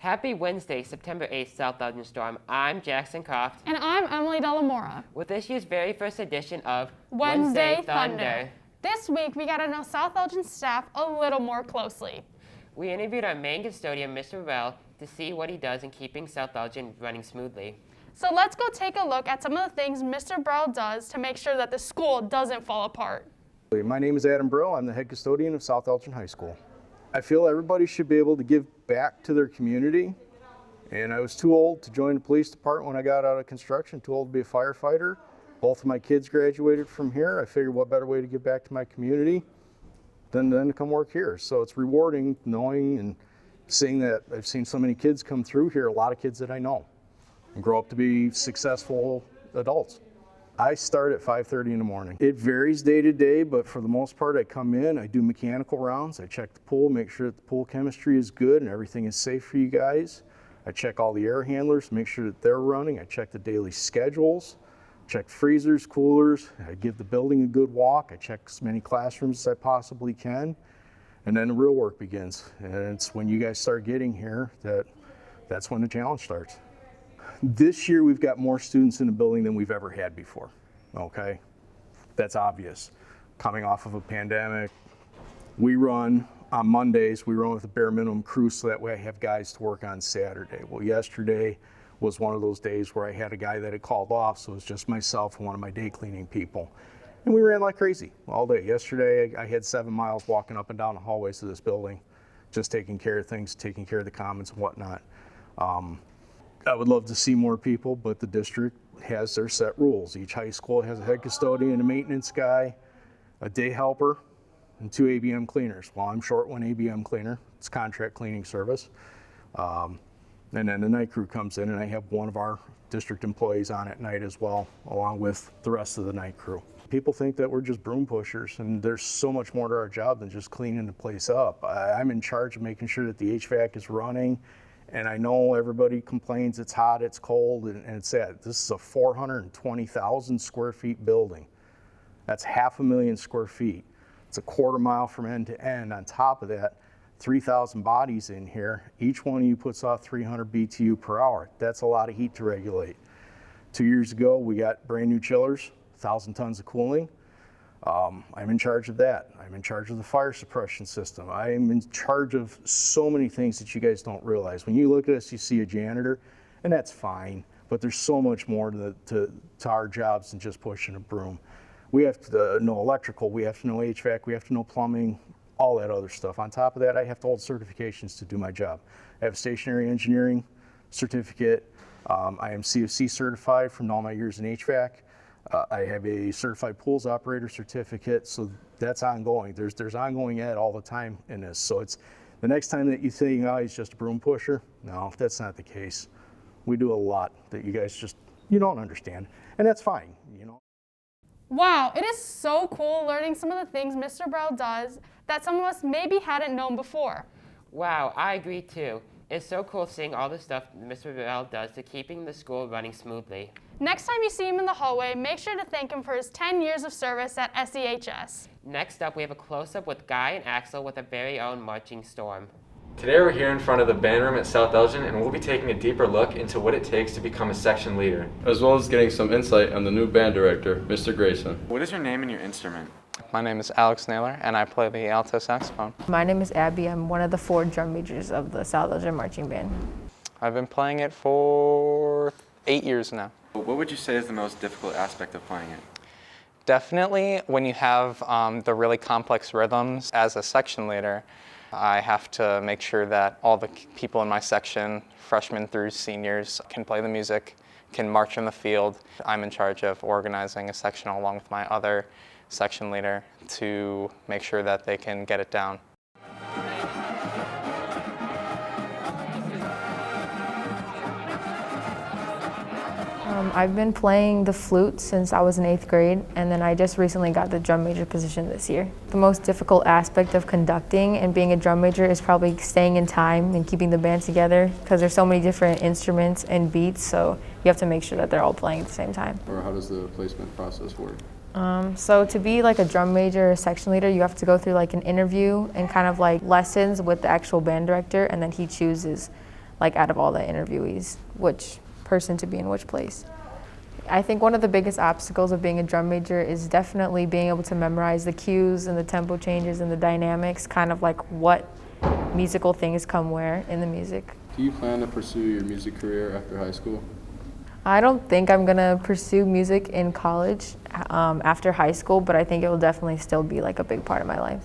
Happy Wednesday, September 8th, South Elgin Storm. I'm Jackson Croft. And I'm Emily Delamora. With this year's very first edition of Wednesday Thunder. This week, we got to know South Elgin staff a little more closely. We interviewed our main custodian, Mr. Rell, to see what he does in keeping South Elgin running smoothly. So let's go take a look at some of the things Mr. Burrell does to make sure that the school doesn't fall apart. My name is Adam Burrell. I'm the head custodian of South Elgin High School. I feel everybody should be able to give back to their community. And I was too old to join the police department when I got out of construction, too old to be a firefighter. Both of my kids graduated from here. I figured what better way to give back to my community than to come work here. So it's rewarding knowing and seeing that I've seen so many kids come through here, a lot of kids that I know, and grow up to be successful adults. I start at 5:30 in the morning. It varies day to day, but for the most part I come in, I do mechanical rounds, I check the pool, make sure that the pool chemistry is good and everything is safe for you guys. I check all the air handlers, make sure that they're running. I check the daily schedules, check freezers, coolers. I give the building a good walk. I check as many classrooms as I possibly can. And then the real work begins. And it's when you guys start getting here that's when the challenge starts. This year we've got more students in the building than we've ever had before, okay? That's obvious. Coming off of a pandemic, we run on Mondays, we run with a bare minimum crew so that way I have guys to work on Saturday. Well, yesterday was one of those days where I had a guy that had called off, so it was just myself and one of my day cleaning people. And we ran like crazy all day. Yesterday, I had 7 miles walking up and down the hallways of this building, just taking care of things, taking care of the commons and whatnot. I would love to see more people, but the district has their set rules. Each high school has a head custodian, a maintenance guy, a day helper, and 2 ABM cleaners. Well, I'm short one ABM cleaner. It's contract cleaning service. And then the night crew comes in, and I have one of our district employees on at night as well, along with the rest of the night crew. People think that we're just broom pushers, and there's so much more to our job than just cleaning the place up. I'm in charge of making sure that the HVAC is running. And I know everybody complains it's hot, it's cold, and it's sad. This is a 420,000 square feet building. That's 500,000 square feet. It's a quarter mile from end to end. On top of that, 3,000 bodies in here. Each one of you puts off 300 BTU per hour. That's a lot of heat to regulate. 2 years ago, we got brand new chillers, 1,000 tons of cooling. I'm in charge of that. I'm in charge of the fire suppression system. I am in charge of so many things that you guys don't realize. When you look at us, you see a janitor, and that's fine, but there's so much more to our jobs than just pushing a broom. We have to know electrical, we have to know HVAC, we have to know plumbing, all that other stuff. On top of that, I have to hold certifications to do my job. I have a stationary engineering certificate. I am CFC certified from all my years in HVAC. I have a certified pools operator certificate, so that's ongoing. There's ongoing ed all the time in this. So it's the next time that you think, oh, he's just a broom pusher. No, that's not the case. We do a lot that you guys you don't understand, and that's fine, you know. Wow, it is so cool learning some of the things Mr. Burrell does that some of us maybe hadn't known before. Wow, I agree too. It's so cool seeing all the stuff Mr. Rell does to keeping the school running smoothly. Next time you see him in the hallway, make sure to thank him for his 10 years of service at SEHS. Next up, we have a close-up with Guy and Axel with their very own marching storm. Today we're here in front of the band room at South Elgin, and we'll be taking a deeper look into what it takes to become a section leader, as well as getting some insight on the new band director, Mr. Grayson. What is your name and your instrument? My name is Alex Naylor, and I play the alto saxophone. My name is Abby. I'm one of the 4 drum majors of the South Elgin Marching Band. I've been playing it for 8 years now. What would you say is the most difficult aspect of playing it? Definitely when you have the really complex rhythms. As a section leader, I have to make sure that all the people in my section, freshmen through seniors, can play the music, can march in the field. I'm in charge of organizing a section along with my other section leader to make sure that they can get it down. I've been playing the flute since I was in 8th grade, and then I just recently got the drum major position this year. The most difficult aspect of conducting and being a drum major is probably staying in time and keeping the band together, because there's so many different instruments and beats, so you have to make sure that they're all playing at the same time. Or how does the placement process work? So to be like a drum major or section leader, you have to go through like an interview and kind of like lessons with the actual band director, and then he chooses like out of all the interviewees, which person to be in which place. I think one of the biggest obstacles of being a drum major is definitely being able to memorize the cues and the tempo changes and the dynamics, kind of like what musical things come where in the music. Do you plan to pursue your music career after high school? I don't think I'm gonna pursue music in college after high school, but I think it will definitely still be like a big part of my life.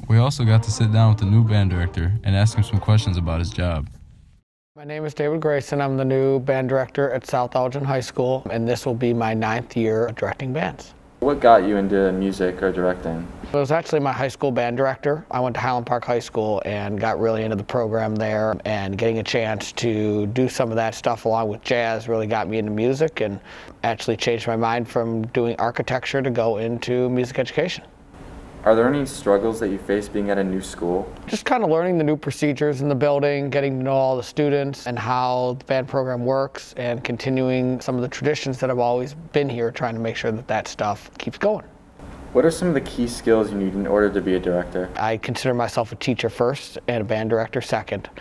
We also got to sit down with the new band director and ask him some questions about his job. My name is David Grayson. I'm the new band director at South Elgin High School, and this will be my 9th year of directing bands. What got you into music or directing? It was actually my high school band director. I went to Highland Park High School and got really into the program there, and getting a chance to do some of that stuff along with jazz really got me into music and actually changed my mind from doing architecture to go into music education. Are there any struggles that you face being at a new school? Just kind of learning the new procedures in the building, getting to know all the students and how the band program works, and continuing some of the traditions that have always been here, trying to make sure that that stuff keeps going. What are some of the key skills you need in order to be a director? I consider myself a teacher first and a band director second,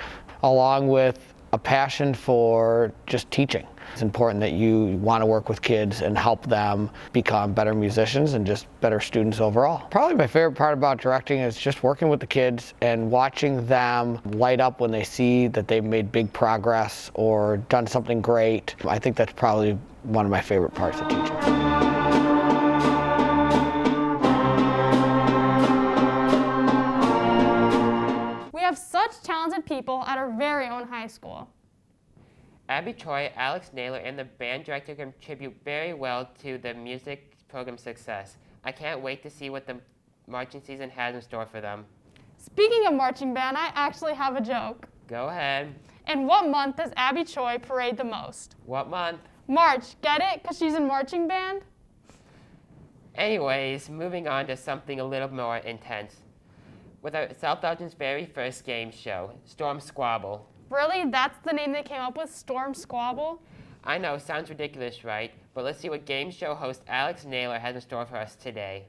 along with a passion for just teaching. It's important that you want to work with kids and help them become better musicians and just better students overall. Probably my favorite part about directing is just working with the kids and watching them light up when they see that they've made big progress or done something great. I think that's probably one of my favorite parts of teaching. We have such talented people at our very own high school. Abby Choi, Alex Naylor, and the band director contribute very well to the music program's success. I can't wait to see what the marching season has in store for them. Speaking of marching band, I actually have a joke. Go ahead. In what month does Abby Choi parade the most? What month? March. Get it? Because she's in marching band? Anyways, moving on to something a little more intense. With our South Elgin's very first game show, Storm Squabble. Really? That's the name they came up with? Storm Squabble? I know, sounds ridiculous, right? But let's see what game show host Alex Naylor has in store for us today.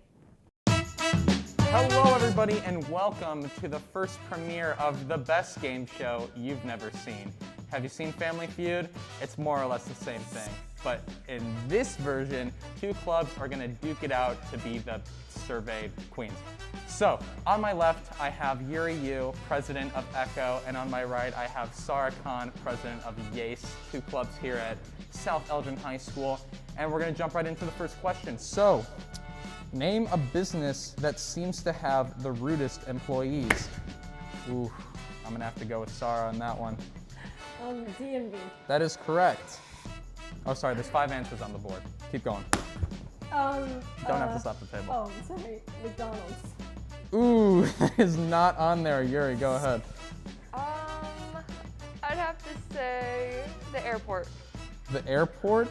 Hello, everybody, and welcome to the first premiere of the best game show you've never seen. Have you seen Family Feud? It's more or less the same thing. But in this version, two clubs are going to duke it out to be the surveyed queens. So, on my left, I have Yuri Yu, president of Echo, and on my right, I have Sarah Khan, president of Yace, two clubs here at South Elgin High School. And we're going to jump right into the first question. So, name a business that seems to have the rudest employees. Ooh, I'm going to have to go with Sarah on that one. DMV. That is correct. Oh, sorry, there's 5 answers on the board. Keep going. You don't have to stop the table. Oh, sorry, McDonald's. Ooh, that is not on there. Yuri, go ahead. I'd have to say the airport. The airport?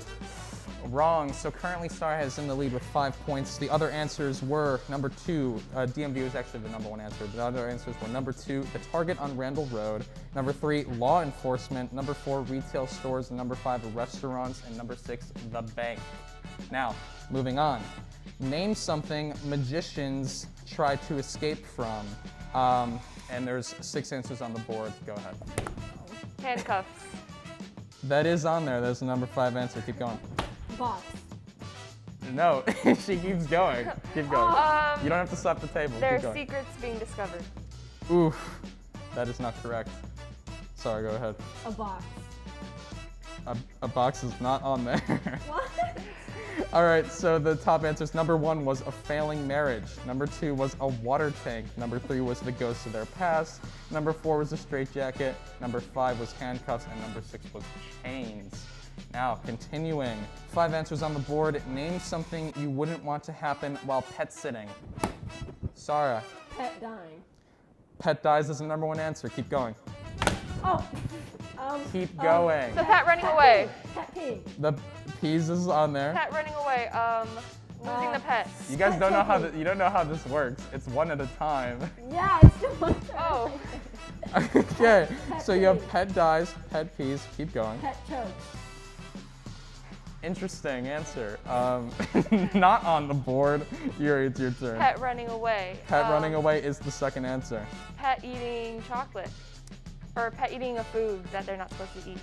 Wrong. So currently Sarah is in the lead with 5 points. The other answers were number 2. DMV was actually the number 1 answer. The other answers were number 2, the Target on Randall Road. Number 3, law enforcement. Number 4, retail stores. And number 5, restaurants. And number 6, the bank. Now, moving on. Name something magicians try to escape from. And there's 6 answers on the board. Go ahead. Handcuffs. That is on there. That's the number 5 answer. Keep going. Box. No, she keeps going. Keep going. You don't have to stop the table. There Keep are going. secrets being discovered. Oof, that is not correct. Sorry, go ahead. A box. A box is not on there. What? All right, so the top answers. Number 1 was a failing marriage. Number 2 was a water tank. Number 3 was the ghost of their past. Number 4 was a straitjacket. Number 5 was handcuffs. And number 6 was chains. Now, continuing. 5 answers on the board. Name something you wouldn't want to happen while pet sitting. Sarah. Pet dying. Pet dies is the number 1 answer. Keep going. Oh. Keep going. The pet running away. Pet pig. The peas is on there. Pet running away. Losing the pet. You guys don't know how you don't know how this works. It's one at a time. Yeah, it's still one. Oh. Okay, so you have pet dies, pet peas. Keep going. Pet chokes. Interesting answer. Not on the board. Yuri, it's your turn. Pet running away. Pet running away is the second answer. Pet eating chocolate. Or a pet eating a food that they're not supposed to eat.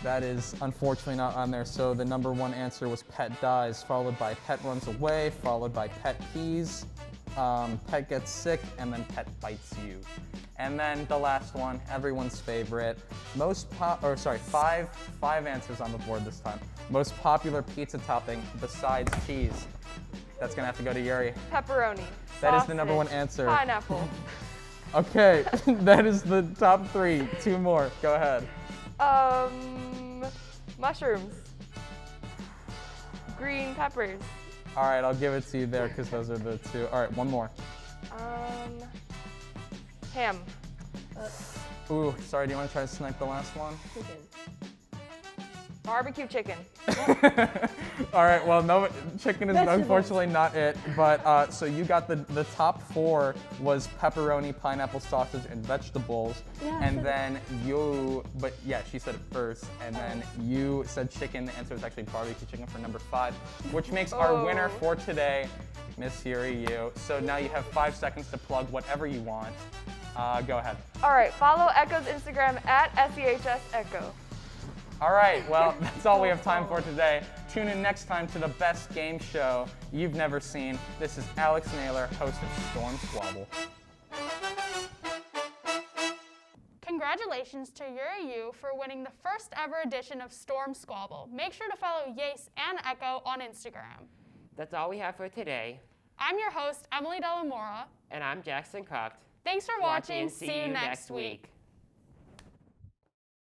That is unfortunately not on there. So the number one answer was pet dies, followed by pet runs away, followed by pet pees, pet gets sick, and then pet bites you. And then the last one, everyone's favorite, five answers on the board this time. Most popular pizza topping besides cheese. That's gonna have to go to Yuri. Pepperoni. That is the number one sausage, answer. Pineapple. Okay, that is the top 3. 2 more, go ahead. Mushrooms. Green peppers. All right, I'll give it to you there because those are the 2. All right, one more. Ham. Ooh, sorry, do you want to try to snipe the last one? Chicken. Barbecue chicken. All right, well, no, chicken is Vegetables. unfortunately not it, but so you got the top 4 was pepperoni, pineapple, sausage, and vegetables, Yeah, I and said then you, but yeah, she said it first, and then you said chicken. The answer was actually barbecue chicken for number 5, which makes our winner for today, Miss Yuri, you. So now you have 5 seconds to plug whatever you want. Go ahead. All right, follow Echo's Instagram at SEHSEcho. All right, well, that's all we have time for today. Tune in next time to the best game show you've never seen. This is Alex Naylor, host of Storm Squabble. Congratulations to Yuri Yu for winning the first ever edition of Storm Squabble. Make sure to follow Yace and Echo on Instagram. That's all we have for today. I'm your host, Emily Delamora. And I'm Jackson Croft. Thanks for watching. See you next week.